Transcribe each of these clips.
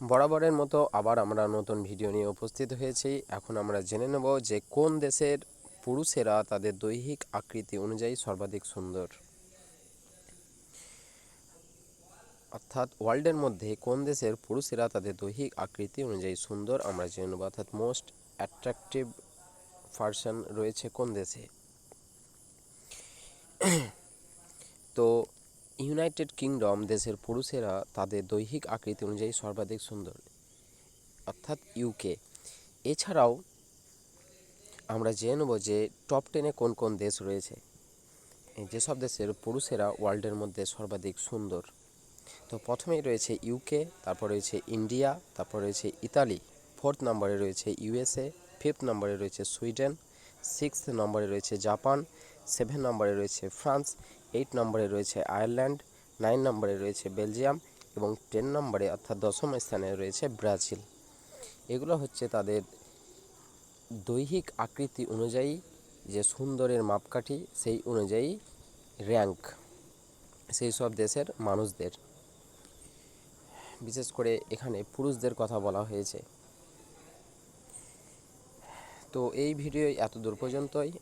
বরাবরের মতো আবার আমরা নতুন ভিডিও নিয়ে উপস্থিত হয়েছি। এখন আমরা জেনে নেব যে কোন দেশের পুরুষেরা তাদের দৈহিক আকৃতি অনুযায়ী সর্বাধিক সুন্দর। অর্থাৎ ওয়ার্ল্ডের মধ্যে কোন দেশের পুরুষেরা তাদের দৈহিক আকৃতি অনুযায়ী সুন্দর আমরা জেনে নেব। অর্থাৎ মোস্ট অ্যাট্রাকটিভ পারসন রয়েছে কোন দেশে। তো ইউনাইটেড কিংডম দেশের পুরুষেরা তাদের দৈহিক আকৃতি অনুযায়ী সর্বাধিক সুন্দর, অর্থাৎ ইউকে। এছাড়াও আমরা জেনে নেব যে টপ 10-এ কোন কোন দেশ রয়েছে, যেসব দেশের পুরুষেরা ওয়ার্ল্ডের মধ্যে সর্বাধিক সুন্দর। তো প্রথমেই রয়েছে ইউকে, তারপর রয়েছে ইন্ডিয়া, তারপর রয়েছে ইতালি, 4th নম্বরে রয়েছে ইউএসএ, 5th নম্বরে রয়েছে সুইডেন, 6th নম্বরে রয়েছে জাপান, 7 নম্বরে রয়েছে ফ্রান্স, 8 নম্বরে রয়েছে আয়ারল্যান্ড, 9 নম্বরে রয়েছে বেলজিয়াম এবং 10 নম্বরে অর্থাৎ 10ম স্থানে রয়েছে ব্রাজিল। এগুলো হচ্ছে তাদের দৈহিক আকৃতি অনুযায়ী যে সুন্দরের মাপকাঠি, সেই অনুযায়ী র্যাঙ্ক সেই সব দেশের মানুষদের। বিশেষ করে এখানে পুরুষদের কথা বলা হয়েছে। তো এই ভিডিও এত দূর পর্যন্তই।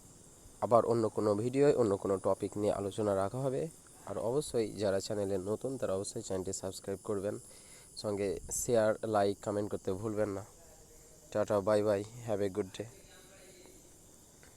আবার অন্য কোনো ভিডিওয় অন্য কোনো টপিক নিয়ে আলোচনা রাখা হবে। আর অবশ্যই যারা চ্যানেলে নতুন তারা অবশ্যই চ্যানেলটি সাবস্ক্রাইব করবেন, সঙ্গে শেয়ার, লাইক, কমেন্ট করতে ভুলবেন না। Tata, bye bye, have a good day.